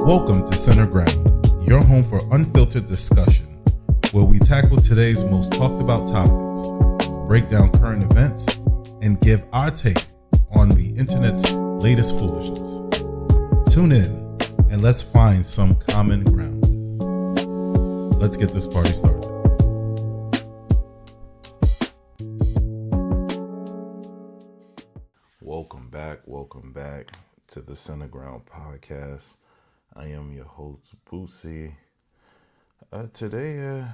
Welcome to Center Ground, your home for unfiltered discussion, where we tackle today's most talked about topics, break down current events, and give our take on the internet's latest foolishness. Tune in and let's find some common ground. Let's get this party started. Welcome back to the Center Ground podcast. I am your host, Boosie. Today,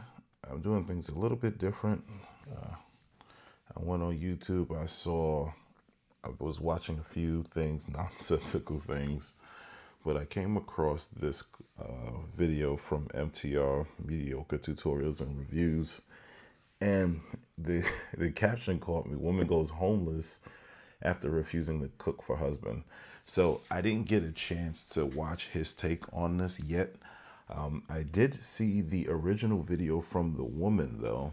I'm doing things a little bit different. I went on YouTube. I was watching a few things, nonsensical things, but I came across this video from MTR, Mediocre Tutorials and Reviews, and the caption caught me: "Woman goes homeless after refusing to cook for husband." So I didn't get a chance to watch his take on this yet. I did see the original video from the woman though.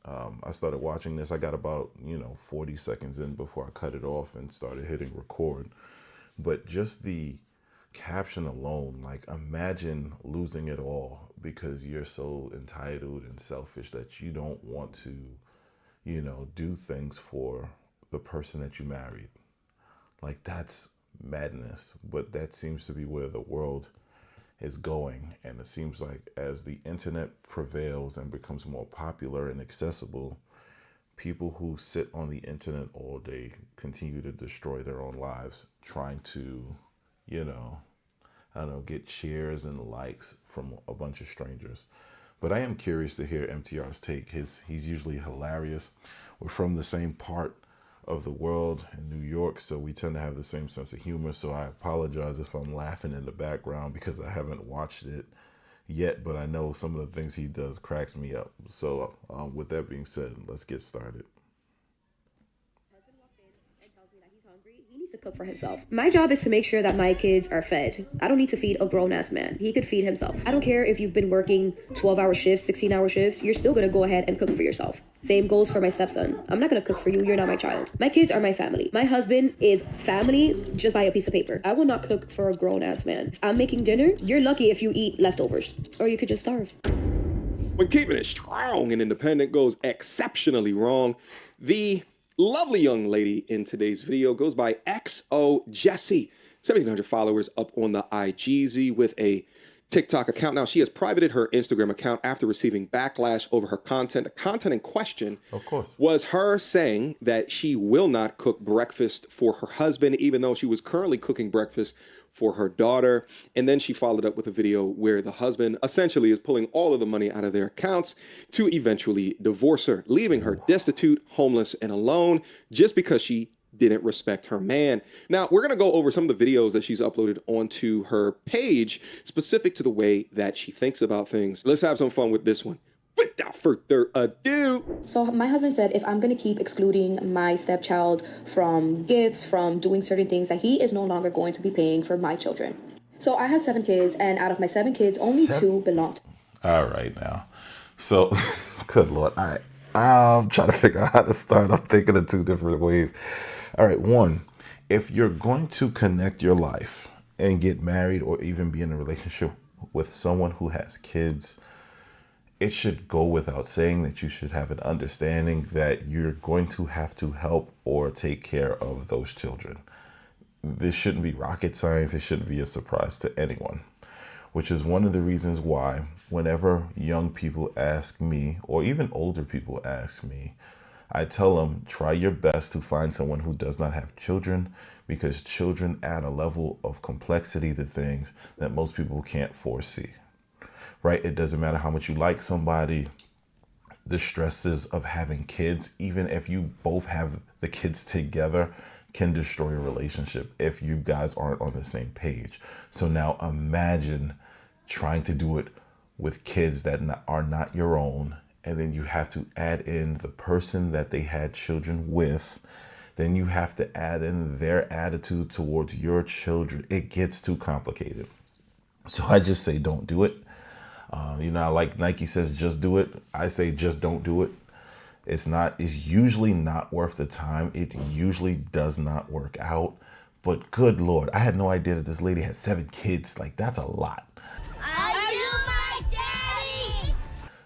I started watching this. I got about 40 seconds in before I cut it off and started hitting record. But just the caption alone, like, imagine losing it all because you're so entitled and selfish that you don't want to, do things for the person that you married. Like, that's madness, but that seems to be where the world is going. And it seems like as the internet prevails and becomes more popular and accessible, people who sit on the internet all day continue to destroy their own lives, trying to, get cheers and likes from a bunch of strangers. But I am curious to hear MTR's take. He's usually hilarious. We're from the same part of the world in New York, so we tend to have the same sense of humor. So I apologize if I'm laughing in the background because I haven't watched it yet, but I know some of the things he does cracks me up. So with that being said, let's get started. He needs to cook for himself. My job is to make sure that my kids are fed. I don't need to feed a grown-ass man. He could feed himself. I don't care if you've been working 12-hour shifts, 16-hour shifts, you're still gonna go ahead and cook for yourself. Same goes for my stepson. I'm not gonna cook for you. You're not my child. My kids are my family. My husband is family just by a piece of paper. I will not cook for a grown-ass man. I'm making dinner. You're lucky if you eat leftovers, or you could just starve. When keeping it strong and independent goes exceptionally wrong, the lovely young lady in today's video goes by XO Jessie. 1,700 followers up on the IGZ with a TikTok account. Now, she has privated her Instagram account after receiving backlash over her content. The content in question, of course, was her saying that she will not cook breakfast for her husband, even though she was currently cooking breakfast for her daughter. And then she followed up with a video where the husband essentially is pulling all of the money out of their accounts to eventually divorce her, leaving her destitute, homeless, and alone just because she didn't respect her man. Now, we're going to go over some of the videos that she's uploaded onto her page specific to the way that she thinks about things. Let's have some fun with this one. Without further ado. So my husband said if I'm going to keep excluding my stepchild from gifts, from doing certain things, that he is no longer going to be paying for my children. So I have 7 kids, and out of my 7 kids, only 2 belong to me. All right now. So, good Lord. I'm trying to figure out how to start. I'm thinking of 2 different ways. All right, 1, if you're going to connect your life and get married or even be in a relationship with someone who has kids, it should go without saying that you should have an understanding that you're going to have to help or take care of those children. This shouldn't be rocket science. It shouldn't be a surprise to anyone, which is one of the reasons why whenever young people ask me, or even older people ask me, I tell them, try your best to find someone who does not have children, because children add a level of complexity to things that most people can't foresee. Right? It doesn't matter how much you like somebody, the stresses of having kids, even if you both have the kids together, can destroy a relationship if you guys aren't on the same page. So now imagine trying to do it with kids that are not your own, and then you have to add in the person that they had children with. Then you have to add in their attitude towards your children. It gets too complicated. So I just say don't do it. Like Nike says, just do it. I say just don't do it. It's usually not worth the time. It usually does not work out. But good Lord, I had no idea that this lady had 7 kids. Like, that's a lot. Are you my daddy?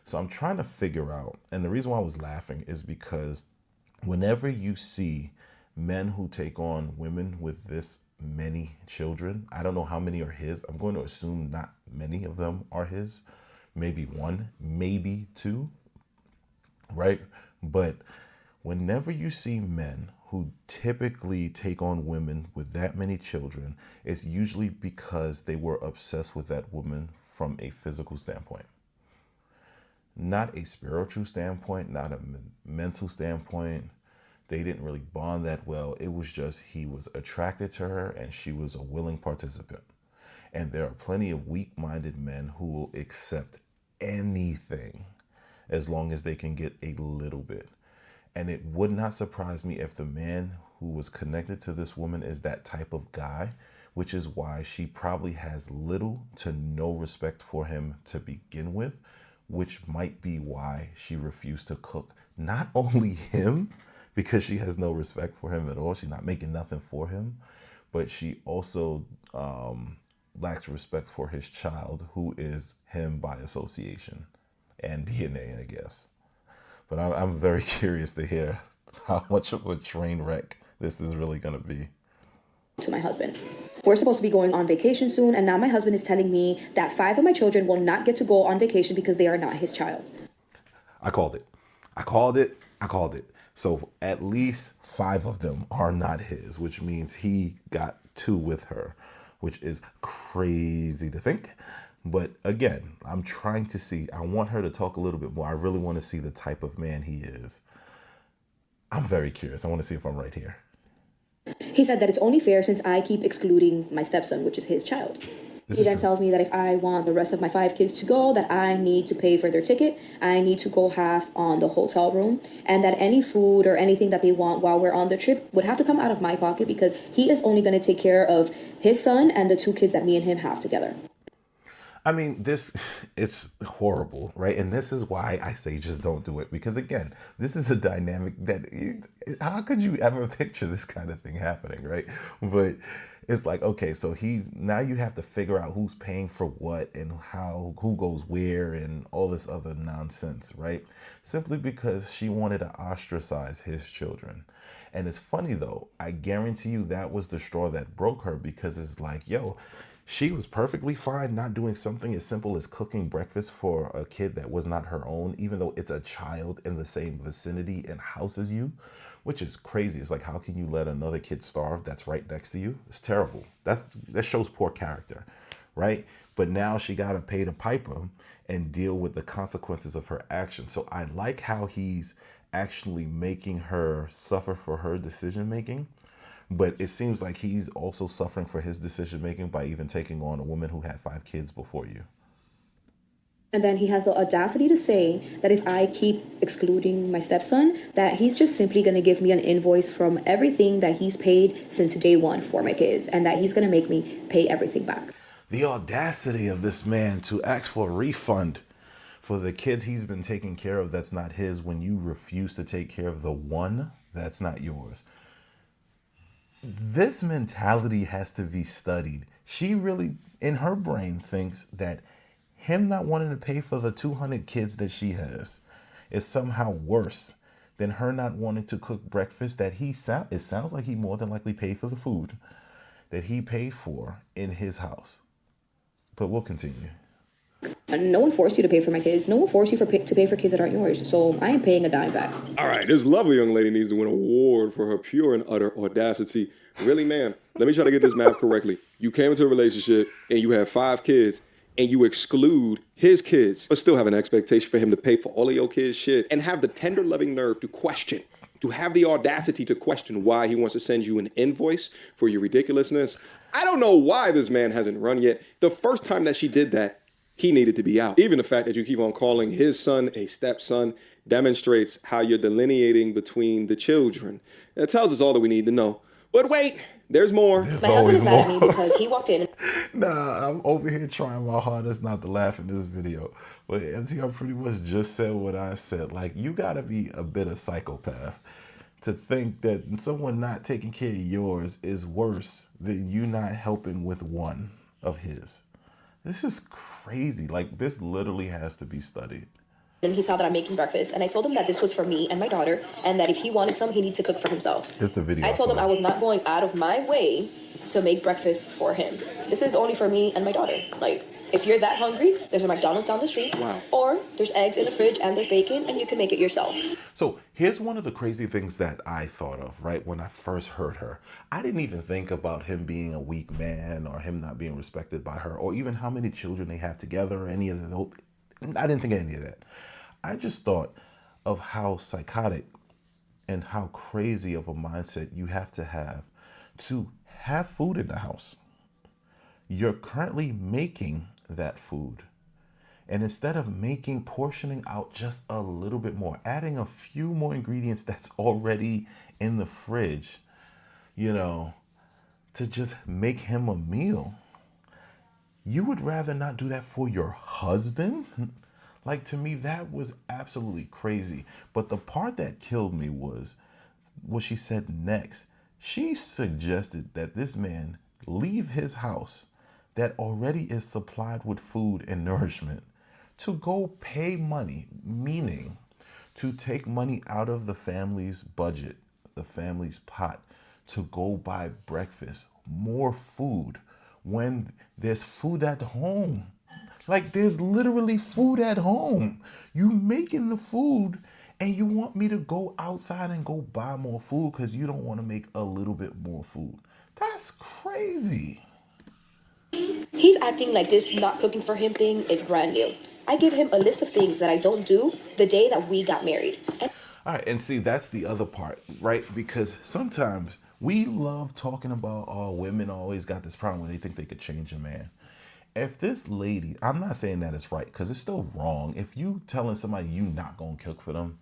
So I'm trying to figure out, and the reason why I was laughing is because whenever you see men who take on women with this many children, I don't know how many are his. I'm going to assume not many of them are his. Maybe one, maybe two, right? But whenever you see men who typically take on women with that many children, it's usually because they were obsessed with that woman from a physical standpoint. Not a spiritual standpoint, not a mental standpoint. They didn't really bond that well. It was just he was attracted to her and she was a willing participant. And there are plenty of weak-minded men who will accept anything as long as they can get a little bit. And it would not surprise me if the man who was connected to this woman is that type of guy, which is why she probably has little to no respect for him to begin with, which might be why she refused to cook not only him, because she has no respect for him at all. She's not making nothing for him, but she also lacks respect for his child, who is him by association and DNA, I guess. But I'm very curious to hear how much of a train wreck this is really going to be. To my husband. We're supposed to be going on vacation soon, and now my husband is telling me that 5 of my children will not get to go on vacation because they are not his child. I called it. So at least 5 of them are not his, which means he got 2 with her, which is crazy to think. But again, I'm trying to see, I want her to talk a little bit more. I really want to see the type of man he is. I'm very curious. I want to see if I'm right here. He said that it's only fair since I keep excluding my stepson, which is his child. He then tells me that if I want the rest of my 5 kids to go, that I need to pay for their ticket. I need to go half on the hotel room, and that any food or anything that they want while we're on the trip would have to come out of my pocket because he is only going to take care of his son and the 2 kids that me and him have together. I mean, it's horrible, right? And this is why I say just don't do it. Because again, this is a dynamic that, how could you ever picture this kind of thing happening, right? But it's like, okay, so now you have to figure out who's paying for what and who goes where and all this other nonsense, right? Simply because she wanted to ostracize his children. And it's funny though, I guarantee you that was the straw that broke her, because it's like, yo, she was perfectly fine not doing something as simple as cooking breakfast for a kid that was not her own, even though it's a child in the same vicinity and house as you, which is crazy. It's like, how can you let another kid starve that's right next to you? It's terrible. That shows poor character, right? But now she got to pay the piper and deal with the consequences of her actions. So I like how he's actually making her suffer for her decision making. But it seems like he's also suffering for his decision making by even taking on a woman who had 5 kids before you. And then he has the audacity to say that if I keep excluding my stepson, that he's just simply going to give me an invoice from everything that he's paid since day one for my kids, and that he's going to make me pay everything back. The audacity of this man to ask for a refund for the kids he's been taking care of that's not his, when you refuse to take care of the one that's not yours. This mentality has to be studied. She really, in her brain, thinks that him not wanting to pay for the 200 kids that she has is somehow worse than her not wanting to cook breakfast that it sounds like he more than likely paid for the food that he paid for in his house. But we'll continue. No one forced you to pay for my kids. No one forced you to pay for kids that aren't yours. So I ain't paying a dime back. All right, this lovely young lady needs to win an award for her pure and utter audacity. Really, ma'am? Let me try to get this math correctly. You came into a relationship and you have 5 kids and you exclude his kids, but still have an expectation for him to pay for all of your kids' shit, and have the tender, loving nerve to have the audacity to question why he wants to send you an invoice for your ridiculousness. I don't know why this man hasn't run yet. The first time that she did that, he needed to be out. Even the fact that you keep on calling his son a stepson demonstrates how you're delineating between the children. That tells us all that we need to know. But wait, there's more. My husband is mad at me because he walked in. Nah, I'm over here trying my hardest not to laugh in this video. But NTR pretty much just said what I said. Like, you gotta be a bit of psychopath To think that someone not taking care of yours is worse than you not helping with one of his. This is crazy. Like, this literally has to be studied. And he saw that I'm making breakfast, and I told him that this was for me and my daughter, and that if he wanted some, he needed to cook for himself. Here's the video. I told him I was not going out of my way to make breakfast for him. This is only for me and my daughter. Like, if you're that hungry, there's a McDonald's down the street. Wow. Or there's eggs in the fridge and there's bacon, and you can make it yourself. So here's one of the crazy things that I thought of, right? When I first heard her, I didn't even think about him being a weak man or him not being respected by her or even how many children they have together or any of those. I didn't think of any of that. I just thought of how psychotic and how crazy of a mindset you have to have food in the house. You're currently making that food. And instead of portioning out just a little bit more, adding a few more ingredients that's already in the fridge, to just make him a meal, you would rather not do that for your husband? Like, to me, that was absolutely crazy. But the part that killed me was what she said next. She suggested that this man leave his house that already is supplied with food and nourishment to go pay money, meaning to take money out of the family's budget, the family's pot, to go buy breakfast, more food, when there's food at home. Like, there's literally food at home. You making the food and you want me to go outside and go buy more food because you don't want to make a little bit more food. That's crazy. He's acting like this not cooking for him thing is brand new. I give him a list of things that I don't do the day that we got married. All right, and see, that's the other part, right? Because sometimes we love talking about, women always got this problem when they think they could change a man. If this lady, I'm not saying that it's right, because it's still wrong. If you telling somebody you not going to cook for them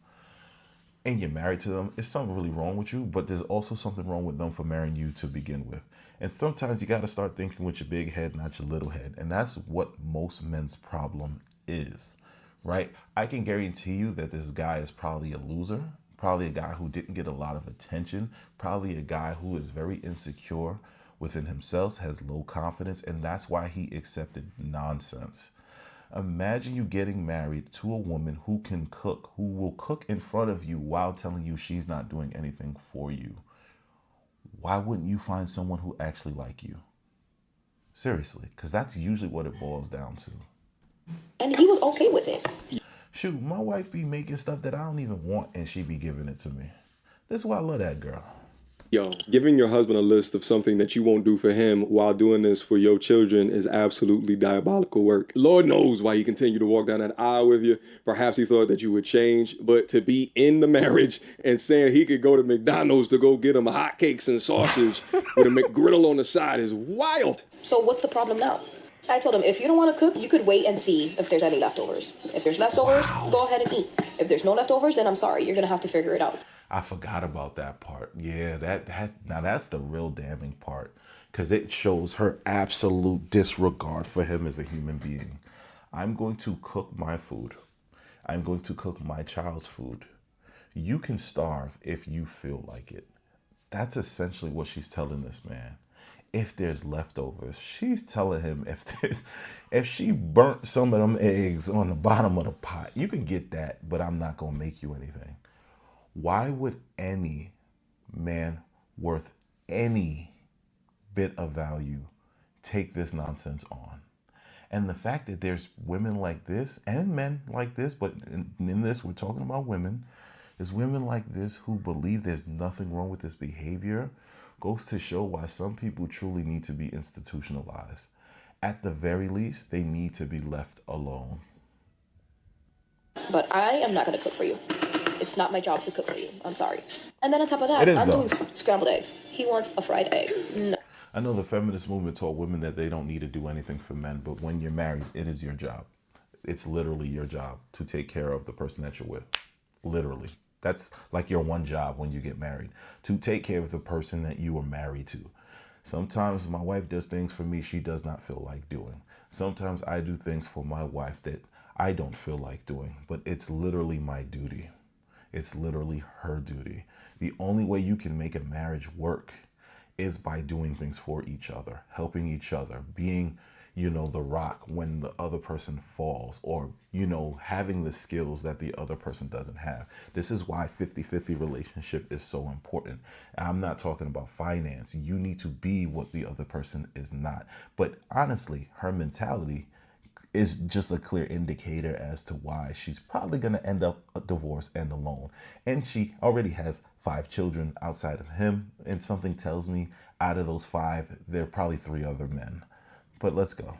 and you're married to them, it's something really wrong with you, but there's also something wrong with them for marrying you to begin with. And sometimes you got to start thinking with your big head, not your little head. And that's what most men's problem is, right? I can guarantee you that this guy is probably a loser, probably a guy who didn't get a lot of attention, probably a guy who is very insecure within himself, has low confidence, and that's why he accepted nonsense. Imagine you getting married to a woman who can cook, who will cook in front of you while telling you she's not doing anything for you. Why wouldn't you find someone who actually like you? Seriously, because that's usually what it boils down to. And he was okay with it. Shoot, my wife be making stuff that I don't even want and she be giving it to me. That's why I love that girl. Yo, giving your husband a list of something that you won't do for him while doing this for your children is absolutely diabolical work. Lord knows why he continued to walk down that aisle with you. Perhaps he thought that you would change, but to be in the marriage and saying he could go to McDonald's to go get him hotcakes and sausage with a McGriddle on the side is wild. So what's the problem now? I told him, if you don't want to cook, you could wait and see if there's any leftovers. If there's leftovers, go ahead and eat. If there's no leftovers, then I'm sorry. You're going to have to figure it out. I forgot about that part. Yeah, now that's the real damning part, because it shows her absolute disregard for him as a human being. I'm going to cook my food. I'm going to cook my child's food. You can starve if you feel like it. That's essentially what she's telling this man. If there's leftovers, she's telling him if she burnt some of them eggs on the bottom of the pot, you can get that, but I'm not going to make you anything. Why would any man worth any bit of value take this nonsense on? And the fact that there's women like this and men like this, but in this, we're talking about women, there's women like this who believe there's nothing wrong with this behavior, goes to show why some people truly need to be institutionalized. At the very least, they need to be left alone. But I am not going to cook for you. It's not my job to cook for you. I'm sorry. And then on top of that, I'm doing scrambled eggs. He wants a fried egg. No. I know the feminist movement taught women that they don't need to do anything for men, but when you're married, it is your job. It's literally your job to take care of the person that you're with. Literally. That's like your one job when you get married, to take care of the person that you are married to. Sometimes my wife does things for me she does not feel like doing. Sometimes I do things for my wife that I don't feel like doing, but it's literally my duty. It's literally her duty The only way you can make a marriage work is by doing things for each other, helping each other, being, the rock when the other person falls, or, having the skills that the other person doesn't have. This is why 50-50 relationship is so important. I'm not talking about finance. You need to be what the other person is not. But honestly, her mentality is just a clear indicator as to why she's probably going to end up a divorce and alone. And she already has 5 children outside of him. And something tells me out of those 5, there are probably 3 other men. But let's go.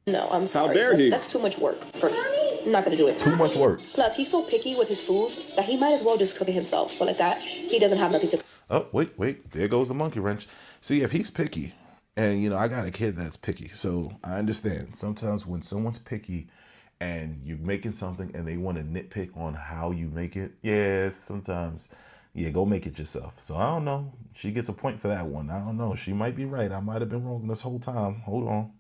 No, I'm sorry. How dare he? That's too much work for me. I'm not gonna do it. Too much work. Plus, he's so picky with his food that he might as well just cook it himself. So like that, he doesn't have nothing to. Oh, wait. There goes the monkey wrench. See, if he's picky, and I got a kid that's picky, so I understand. Sometimes when someone's picky and you're making something and they want to nitpick on how you make it, sometimes, go make it yourself. So I don't know. She gets a point for that one. I don't know. She might be right. I might have been wrong this whole time. Hold on.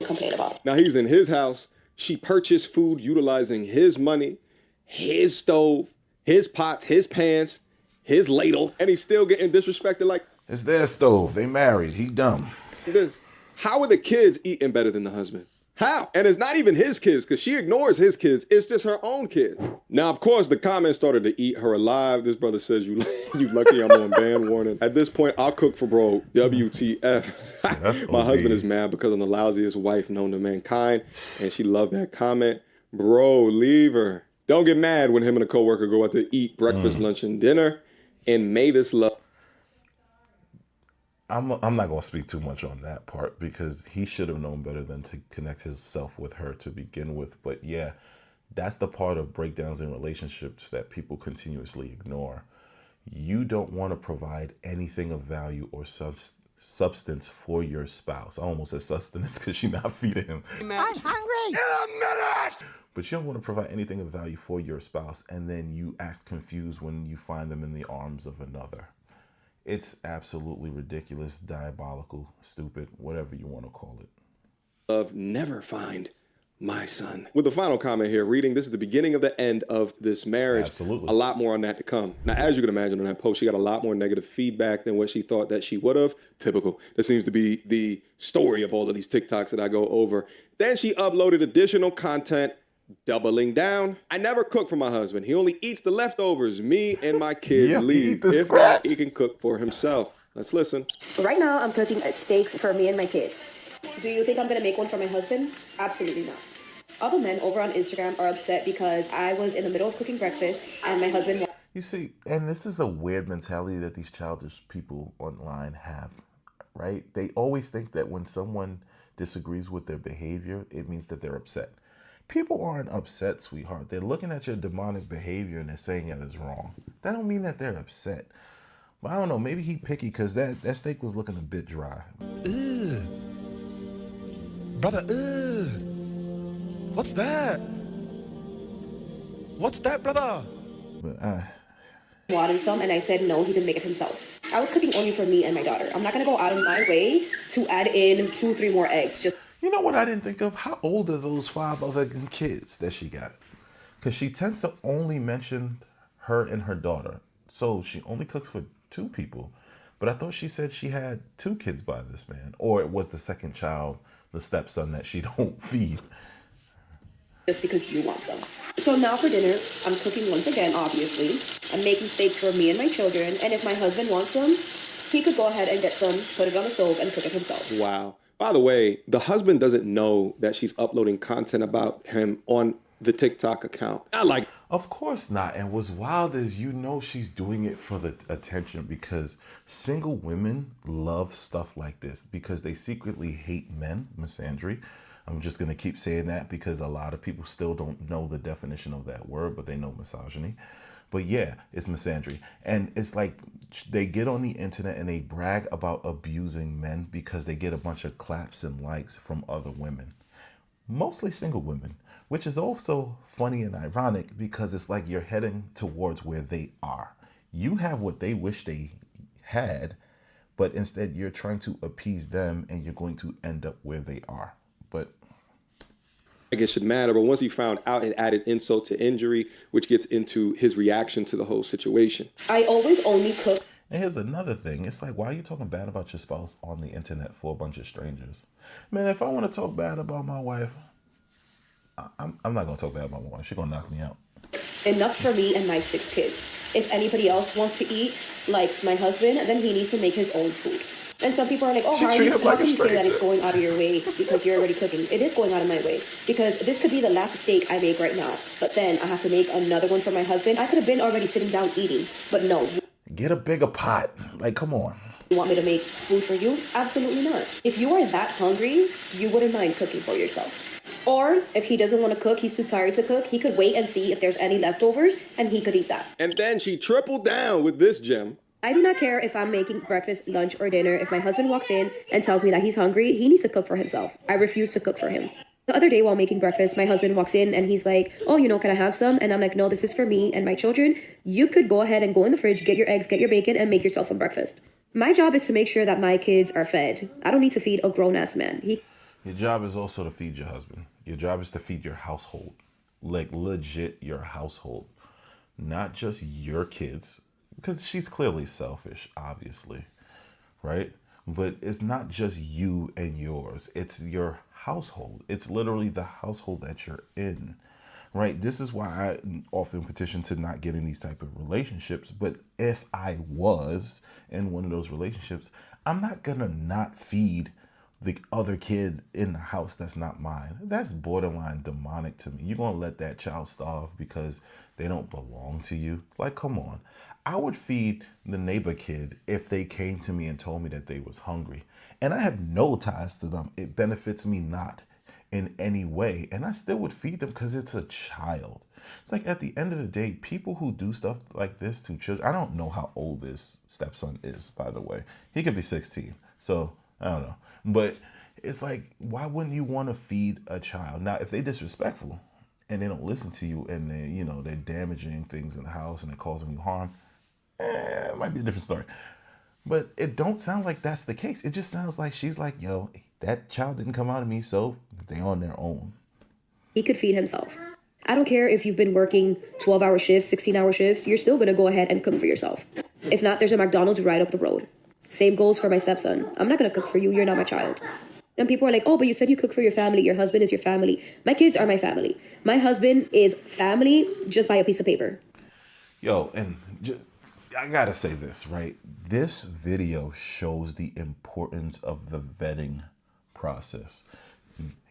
Complain about. Now he's in his house. She purchased food utilizing his money, his stove, his pots, his pans, his ladle, and he's still getting disrespected like It's their stove. They married. He dumb. this. How are the kids eating better than the husband? How? And it's not even his kids, because she ignores his kids. It's just her own kids. Now, of course, the comments started to eat her alive. This brother says, you lucky I'm on ban warning. At this point, I'll cook for bro. WTF. My husband is mad because I'm the lousiest wife known to mankind. And she loved that comment. Bro, leave her. Don't get mad when him and a coworker go out to eat breakfast, lunch, and dinner. And may this love. I'm not going to speak too much on that part because he should have known better than to connect himself with her to begin with. But yeah, that's the part of breakdowns in relationships that people continuously ignore. You don't want to provide anything of value or substance for your spouse. I almost said sustenance because you're not feeding him. I'm hungry. In a minute! But you don't want to provide anything of value for your spouse and then you act confused when you find them in the arms of another. It's absolutely ridiculous, diabolical, stupid, whatever you want to call it. Love never find my son. With the final comment here, reading, this is the beginning of the end of this marriage. Absolutely. A lot more on that to come. Now, as you can imagine on that post, she got a lot more negative feedback than what she thought that she would have. Typical. This seems to be the story of all of these TikToks that I go over. Then she uploaded additional content, doubling down. I never cook for my husband. He only eats the leftovers. Me and my kids leave. If not, he can cook for himself. Let's listen. Right now, I'm cooking steaks for me and my kids. Do you think I'm gonna make one for my husband? Absolutely not. Other men over on Instagram are upset because I was in the middle of cooking breakfast and my husband. You see, and this is a weird mentality that these childish people online have, right? They always think that when someone disagrees with their behavior, it means that they're upset. People aren't upset, sweetheart. They're looking at your demonic behavior and they're saying that it's wrong. That don't mean that they're upset. But I don't know, maybe he picky because that steak was looking a bit dry. Ugh. Brother, ugh. What's that? What's that, brother? But wanted some and I said no, he didn't make it himself. I was cooking only for me and my daughter. I'm not gonna go out of my way to add in 2-3 more eggs. Just you know what I didn't think of? How old are those 5 other kids that she got? Because she tends to only mention her and her daughter. So she only cooks for 2 people. But I thought she said she had 2 kids by this man. Or it was the second child, the stepson that she don't feed. Just because you want some. So now for dinner, I'm cooking once again, obviously. I'm making steaks for me and my children. And if my husband wants some, he could go ahead and get some, put it on the stove, and cook it himself. Wow. By the way, the husband doesn't know that she's uploading content about him on the TikTok account. Of course not. And what's wild is she's doing it for the attention because single women love stuff like this because they secretly hate men, misandry. I'm just going to keep saying that because a lot of people still don't know the definition of that word, but they know misogyny. But yeah, it's misandry. And it's like they get on the internet and they brag about abusing men because they get a bunch of claps and likes from other women. Mostly single women, which is also funny and ironic because it's like you're heading towards where they are. You have what they wish they had, but instead you're trying to appease them and you're going to end up where they are. But I guess should matter. But once he found out, it added insult to injury, which gets into his reaction to the whole situation. I always only cook. And here's another thing. It's like, why are you talking bad about your spouse on the internet for a bunch of strangers? Man, if I want to talk bad about my wife, I'm not going to talk bad about my wife. She's going to knock me out. Enough for me and my 6 kids. If anybody else wants to eat, like my husband, then he needs to make his own food. And some people are like, oh, She how treated him like can a you say that stranger. it's going out of your way because you're already cooking? It is going out of my way because this could be the last steak I make right now. But then I have to make another one for my husband. I could have been already sitting down eating, but no. Get a bigger pot. Like, come on. You want me to make food for you? Absolutely not. If you are that hungry, you wouldn't mind cooking for yourself. Or if he doesn't want to cook, he's too tired to cook, he could wait and see if there's any leftovers and he could eat that. And then she tripled down with this gem. I do not care if I'm making breakfast, lunch, or dinner. If my husband walks in and tells me that he's hungry, he needs to cook for himself. I refuse to cook for him. The other day while making breakfast, my husband walks in and he's like, oh, can I have some? And I'm like, no, this is for me and my children. You could go ahead and go in the fridge, get your eggs, get your bacon, and make yourself some breakfast. My job is to make sure that my kids are fed. I don't need to feed a grown-ass man. Your job is also to feed your husband. Your job is to feed your household. Like, legit your household. Not just your kids. Because she's clearly selfish, obviously. Right? But it's not just you and yours. It's your household. It's literally the household that you're in. Right? This is why I often petition to not get in these type of relationships. But if I was in one of those relationships, I'm not going to not feed the other kid in the house that's not mine. That's borderline demonic to me. You're going to let that child starve because they don't belong to you? Like, come on. I would feed the neighbor kid if they came to me and told me that they was hungry. And I have no ties to them. It benefits me not in any way. And I still would feed them because it's a child. It's like at the end of the day, people who do stuff like this to children, I don't know how old this stepson is, by the way. He could be 16. So I don't know. But it's like, why wouldn't you want to feed a child? Now, if they're disrespectful and they don't listen to you and they're damaging things in the house and they're causing you harm, it might be a different story. But it don't sound like that's the case. It just sounds like she's like, yo, that child didn't come out of me, so they're on their own. He could feed himself. I don't care if you've been working 12-hour shifts, 16-hour shifts, you're still going to go ahead and cook for yourself. If not, there's a McDonald's right up the road. Same goes for my stepson. I'm not going to cook for you. You're not my child. And people are like, oh, but you said you cook for your family. Your husband is your family. My kids are my family. My husband is family just by a piece of paper. Yo, and I got to say this, right? This video shows the importance of the vetting process.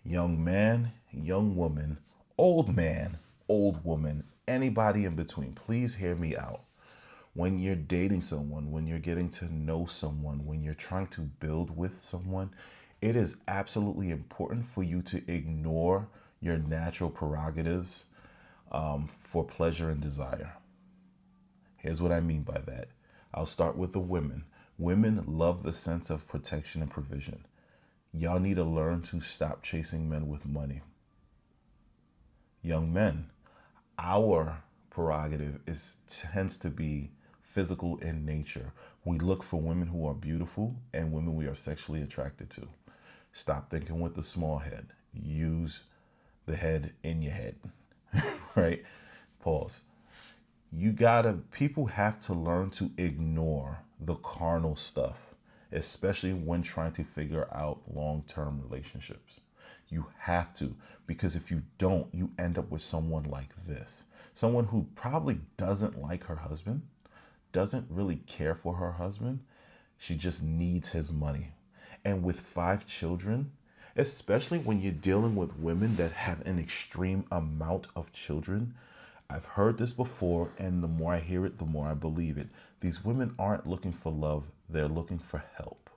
Young man, young woman, old man, old woman, anybody in between, please hear me out. When you're dating someone, when you're getting to know someone, when you're trying to build with someone, it is absolutely important for you to ignore your natural prerogatives for pleasure and desire. Here's what I mean by that. I'll start with the women. Women love the sense of protection and provision. Y'all need to learn to stop chasing men with money. Young men, our prerogative tends to be physical in nature. We look for women who are beautiful and women we are sexually attracted to. Stop thinking with the small head. Use the head in your head, right? Pause. People have to learn to ignore the carnal stuff, especially when trying to figure out long-term relationships. You have to, because if you don't, you end up with someone like this. Someone who probably doesn't like her husband, doesn't really care for her husband. She just needs his money. And with 5 children, especially when you're dealing with women that have an extreme amount of children, I've heard this before, and the more I hear it, the more I believe it. These women aren't looking for love, they're looking for help,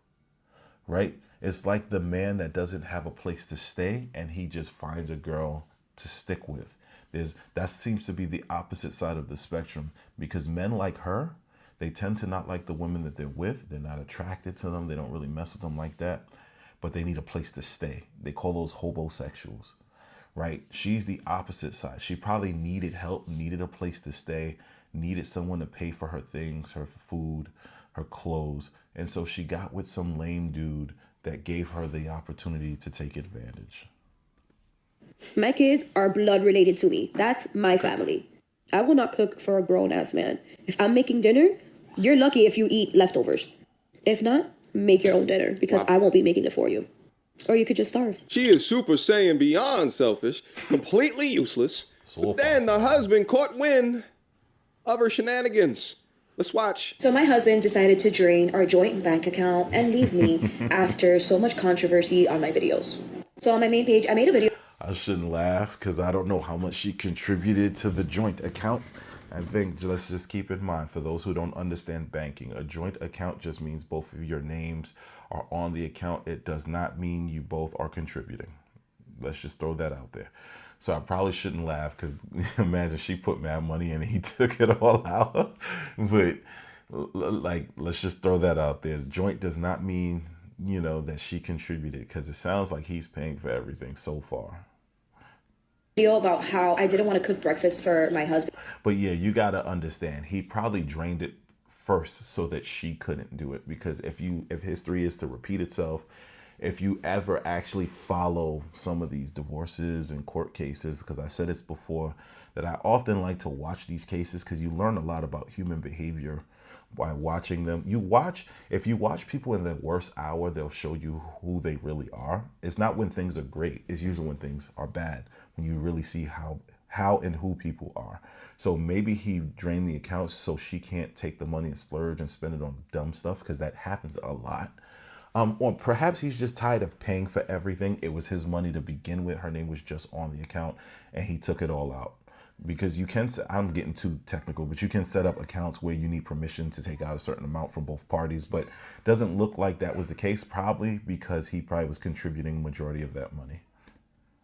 right? It's like the man that doesn't have a place to stay and he just finds a girl to stick with. That seems to be the opposite side of the spectrum, because men like her, they tend to not like the women that they're with. They're not attracted to them. They don't really mess with them like that, but they need a place to stay. They call those hobosexuals, right? She's the opposite side. She probably needed help, needed a place to stay, needed someone to pay for her things, her food, her clothes. And so she got with some lame dude that gave her the opportunity to take advantage. My kids are blood related to me. That's my family. I will not cook for a grown-ass man. If I'm making dinner, you're lucky if you eat leftovers. If not, make your own dinner because I won't be making it for you. Or you could just starve. She is Super Saiyan beyond selfish, completely useless. But then the husband caught wind of her shenanigans. Let's watch. So my husband decided to drain our joint bank account and leave me after so much controversy on my videos. So on my main page, I made a video. I shouldn't laugh because I don't know how much she contributed to the joint account. I think let's just keep in mind, for those who don't understand banking, a joint account just means both of your names are on the account. It does not mean you both are contributing. Let's just throw that out there. So I probably shouldn't laugh because imagine she put mad money in and he took it all out. But like, let's just throw that out there. The joint does not mean, you know, that she contributed, because it sounds like he's paying for everything so far. Video about how I didn't want to cook breakfast for my husband. But yeah, you got to understand, he probably drained it first so that she couldn't do it. Because if history is to repeat itself, if you ever actually follow some of these divorces and court cases, because I said this before, that I often like to watch these cases because you learn a lot about human behavior by watching them. If you watch people in their worst hour, they'll show you who they really are. It's not when things are great. It's usually when things are bad, when you really see how and who people are. So maybe he drained the accounts so she can't take the money and splurge and spend it on dumb stuff, because that happens a lot. Or perhaps he's just tired of paying for everything. It was his money to begin with. Her name was just on the account and he took it all out. Because you can, I'm getting too technical, but you can set up accounts where you need permission to take out a certain amount from both parties. But doesn't look like that was the case, probably because he probably was contributing majority of that money.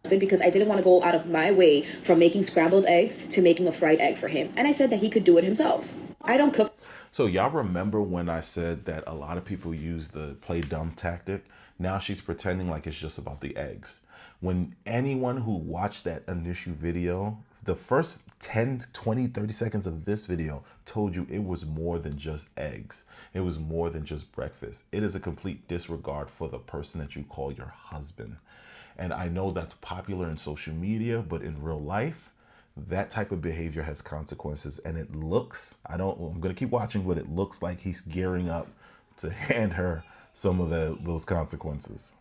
Because I didn't want to go out of my way from making scrambled eggs to making a fried egg for him. And I said that he could do it himself. I don't cook. So y'all remember when I said that a lot of people use the play dumb tactic? Now she's pretending like it's just about the eggs. When anyone who watched that initial video, the first 10, 20, 30 seconds of this video told you it was more than just eggs. It was more than just breakfast. It is a complete disregard for the person that you call your husband. And I know that's popular in social media, but in real life, that type of behavior has consequences. And it looks, I'm going to keep watching, but it looks like he's gearing up to hand her some of those consequences.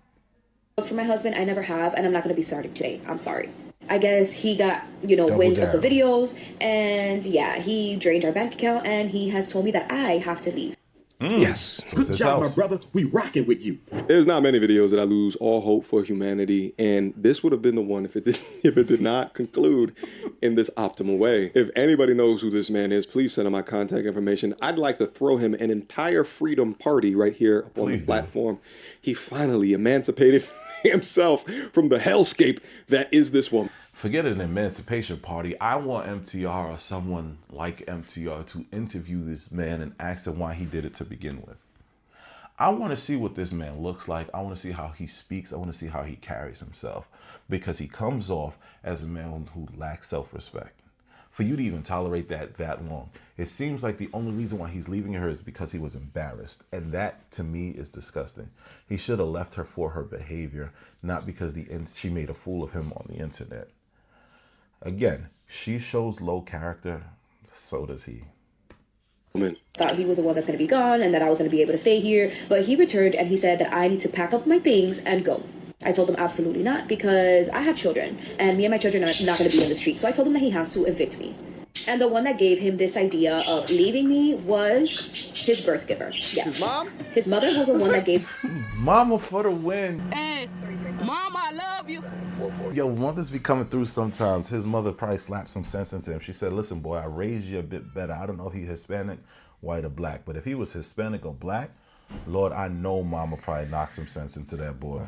For my husband, I never have, and I'm not going to be starting today. I'm sorry. I guess he got, wind of the videos, and yeah, he drained our bank account, and he has told me that I have to leave. Yes. Good job, my brother. We rocking with you. There's not many videos that I lose all hope for humanity, and this would have been the one if it did not conclude in this optimal way. If anybody knows who this man is, please send him my contact information. I'd like to throw him an entire freedom party right here on the platform. He finally emancipated himself from the hellscape that is this woman. Forget an emancipation party. I want MTR or someone like MTR to interview this man and ask him why he did it to begin with. I want to see what this man looks like. I want to see how he speaks. I want to see how he carries himself, because he comes off as a man who lacks self-respect. For you to even tolerate that long, it seems like the only reason why he's leaving her is because he was embarrassed. And that, to me, is disgusting. He should have left her for her behavior, not because she made a fool of him on the internet. Again, she shows low character, so does he. Thought he was the one that's going to be gone and that I was going to be able to stay here. But he returned and he said that I need to pack up my things and go. I told him absolutely not, because I have children and me and my children are not going to be on the street. So I told him that he has to evict me. And the one that gave him this idea of leaving me was his birth giver. Yes. His mom? His mother was the one that gave... Mama for the win. Hey, Mama, I love you. Yo, mothers be coming through sometimes. His mother probably slapped some sense into him. She said, listen, boy, I raised you a bit better. I don't know if he's Hispanic, white, or black. But if he was Hispanic or black, Lord, I know Mama probably knocked some sense into that boy.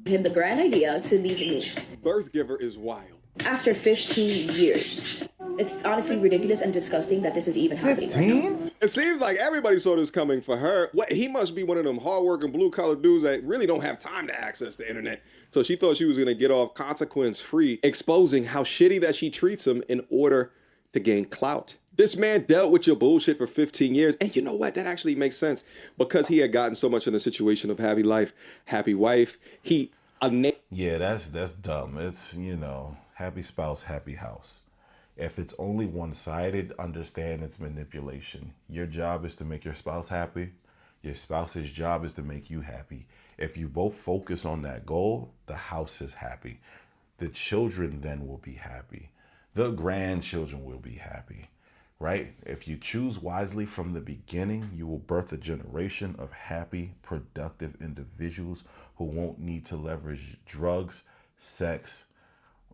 Him the grand idea to leave me. Birth giver is wild. After 15 years. It's honestly ridiculous and disgusting that this is even happening. 15? It seems like everybody saw this coming for her. He must be one of them hardworking blue-collar dudes that really don't have time to access the internet. So she thought she was going to get off consequence-free, exposing how shitty that she treats him in order to gain clout. This man dealt with your bullshit for 15 years. And you know what? That actually makes sense. Because he had gotten so much in the situation of happy life, happy wife, he Yeah, that's dumb. It's, happy spouse, happy house. If it's only one-sided, understand it's manipulation. Your job is to make your spouse happy. Your spouse's job is to make you happy. If you both focus on that goal, the house is happy. The children then will be happy. The grandchildren will be happy, right? If you choose wisely from the beginning, you will birth a generation of happy, productive individuals who won't need to leverage drugs, sex,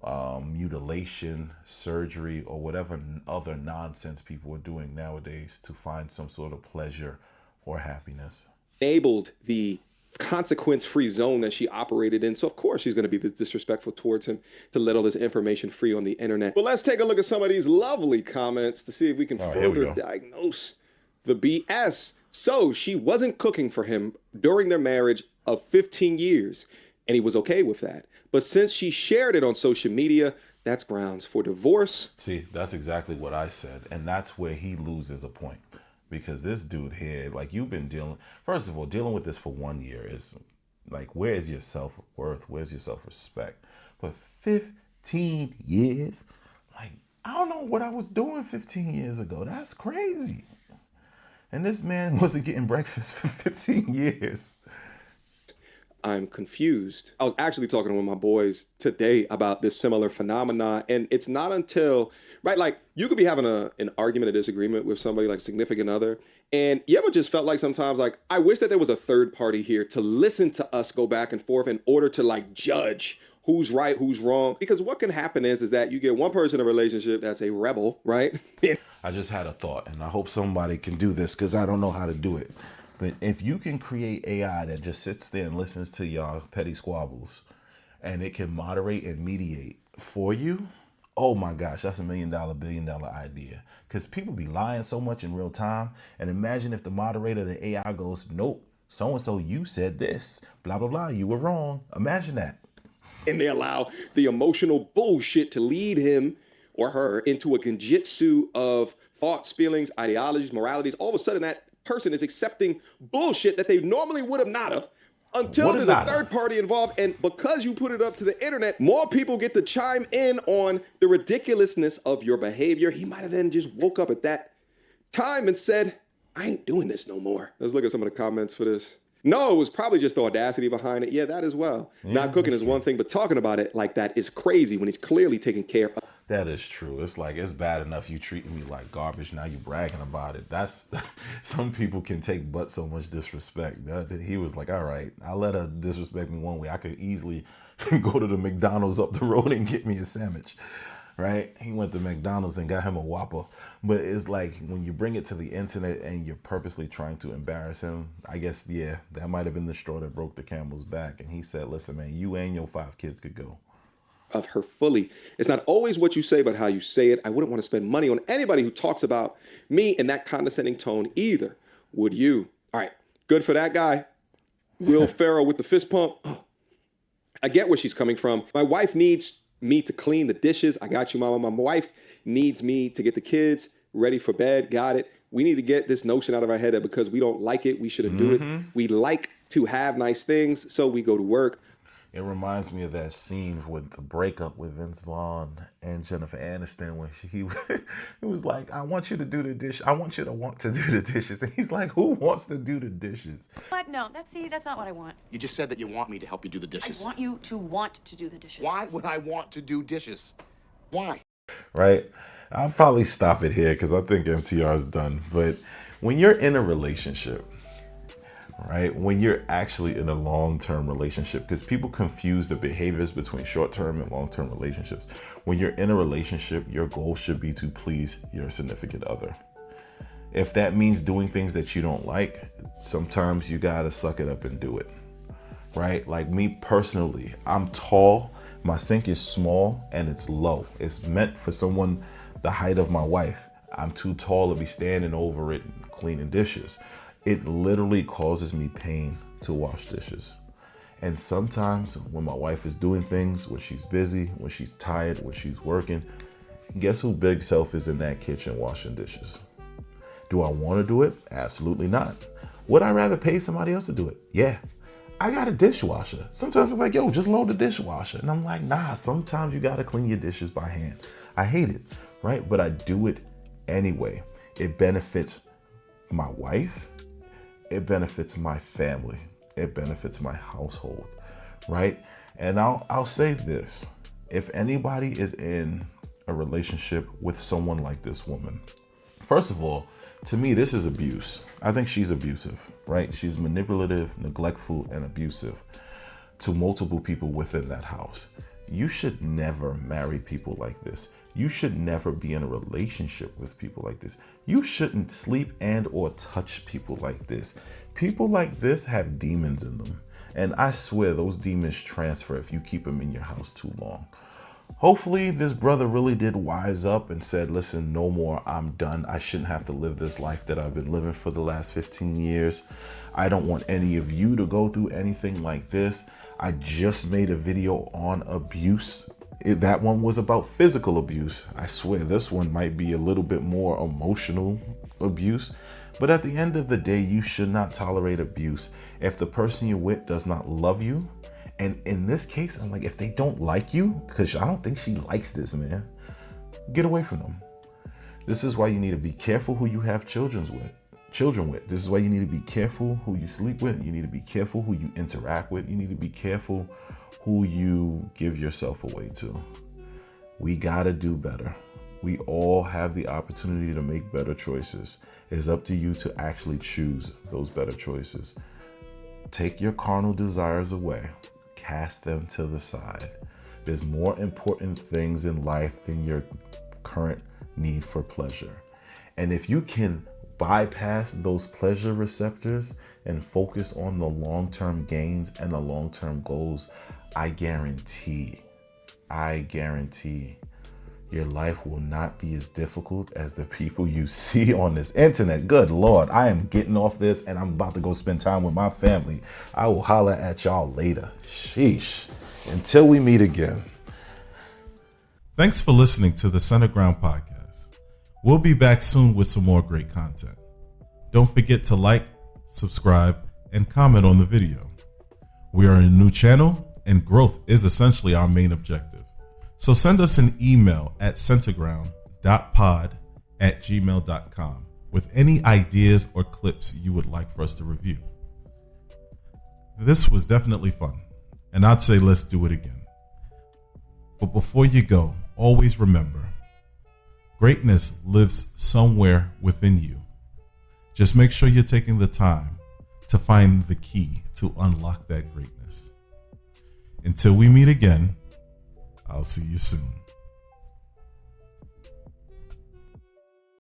mutilation, surgery, or whatever other nonsense people are doing nowadays to find some sort of pleasure or happiness. Enabled the consequence-free zone that she operated in. So of course she's going to be this disrespectful towards him to let all this information free on the internet. But let's take a look at some of these lovely comments to see if we can further diagnose the BS. So she wasn't cooking for him during their marriage of 15 years, and he was okay with that. But since she shared it on social media, that's grounds for divorce. See, that's exactly what I said. And that's where he loses a point. Because this dude here, like, you've been first of all, dealing with this for 1 year is like, where is your self-worth? Where's your self-respect? But 15 years? Like, I don't know what I was doing 15 years ago. That's crazy. And this man wasn't getting breakfast for 15 years. I'm confused. I was actually talking with my boys today about this similar phenomena, and it's not until, right, like you could be having an argument, a disagreement with somebody like significant other, and you ever just felt like sometimes like, I wish that there was a third party here to listen to us go back and forth in order to like judge who's right, who's wrong. Because what can happen is that you get one person in a relationship that's a rebel, right? I just had a thought, and I hope somebody can do this because I don't know how to do it. But if you can create AI that just sits there and listens to y'all petty squabbles, and it can moderate and mediate for you, oh my gosh, that's $1 million, billion-dollar idea. Because people be lying so much in real time. And imagine if the moderator, the AI goes, nope, so-and-so, you said this, blah, blah, blah, you were wrong. Imagine that. And they allow the emotional bullshit to lead him or her into a genjutsu of thoughts, feelings, ideologies, moralities. All of a sudden, that person is accepting bullshit that they normally would have not have until there's a third party involved. And because you put it up to the internet, more people get to chime in on the ridiculousness of your behavior. He might have then just woke up at that time and said, I ain't doing this no more. Let's look at some of the comments for this. No, it was probably just the audacity behind it. Yeah, that as well. Yeah, not cooking is one thing, but talking about it like that is crazy when he's clearly taking care of. That is true. It's like, it's bad enough you treating me like garbage. Now you bragging about it. That's some people can take but so much disrespect. He was like, all right, I'll let her disrespect me one way. I could easily go to the McDonald's up the road and get me a sandwich. Right? He went to McDonald's and got him a Whopper. But it's like when you bring it to the internet and you're purposely trying to embarrass him, I guess, yeah, that might have been the straw that broke the camel's back. And he said, listen, man, you and your 5 kids could go. Of her fully. It's not always what you say, but how you say it. I wouldn't want to spend money on anybody who talks about me in that condescending tone either. Would you? All right. Good for that guy. Will Ferrell with the fist pump. I get where she's coming from. My wife needs me to clean the dishes. I got you, mama. My wife needs me to get the kids ready for bed. Got it. We need to get this notion out of our head that because we don't like it, we shouldn't do it. We like to have nice things, so we go to work. It reminds me of that scene with the breakup with Vince Vaughn and Jennifer Aniston when it was like, I want you to do the dish. I want you to want to do the dishes. And he's like, who wants to do the dishes? What? No, that's not what I want. You just said that you want me to help you do the dishes. I want you to want to do the dishes. Why would I want to do dishes? Why? Right? I'll probably stop it here because I think MTR is done. But when you're in a relationship, right? When you're actually in a long-term relationship, because people confuse the behaviors between short-term and long-term relationships. When you're in a relationship, your goal should be to please your significant other. If that means doing things that you don't like, sometimes you gotta suck it up and do it, right? Like me personally, I'm tall, my sink is small and it's low. It's meant for someone the height of my wife. I'm too tall to be standing over it cleaning dishes. It literally causes me pain to wash dishes. And sometimes when my wife is doing things, when she's busy, when she's tired, when she's working, guess who big self is in that kitchen washing dishes? Do I want to do it? Absolutely not. Would I rather pay somebody else to do it? Yeah. I got a dishwasher. Sometimes it's like, yo, just load the dishwasher. And I'm like, nah, sometimes you got to clean your dishes by hand. I hate it, right? But I do it anyway. It benefits my wife. It benefits my family. It benefits my household, right? And I'll say this. If anybody is in a relationship with someone like this woman, first of all, to me, this is abuse. I think she's abusive, right? She's manipulative, neglectful, and abusive to multiple people within that house. You should never marry people like this. You should never be in a relationship with people like this. You shouldn't sleep and or touch people like this. People like this have demons in them. And I swear those demons transfer if you keep them in your house too long. Hopefully this brother really did wise up and said, listen, no more, I'm done. I shouldn't have to live this life that I've been living for the last 15 years. I don't want any of you to go through anything like this. I just made a video on abuse. That one was about physical abuse. I swear this one might be a little bit more emotional abuse. But at the end of the day, you should not tolerate abuse. If the person you're with does not love you, and in this case, I'm like, if they don't like you, because I don't think she likes this man, get away from them. This is why you need to be careful who you have children with. This is why you need to be careful who you sleep with. You need to be careful who you interact with. You need to be careful who you give yourself away to. We gotta do better. We all have the opportunity to make better choices. It's up to you to actually choose those better choices. Take your carnal desires away. Cast them to the side. There's more important things in life than your current need for pleasure. And if you can bypass those pleasure receptors and focus on the long-term gains and the long-term goals, I guarantee your life will not be as difficult as the people you see on this internet. Good Lord, I am getting off this and I'm about to go spend time with my family. I will holler at y'all later. Sheesh. Until we meet again. Thanks for listening to the Center Ground Podcast. We'll be back soon with some more great content. Don't forget to like, subscribe, and comment on the video. We are a new channel and growth is essentially our main objective. So send us an email at centerground.pod@gmail.com with any ideas or clips you would like for us to review. This was definitely fun, and I'd say let's do it again. But before you go, always remember, greatness lives somewhere within you. Just make sure you're taking the time to find the key to unlock that greatness. Until we meet again, I'll see you soon.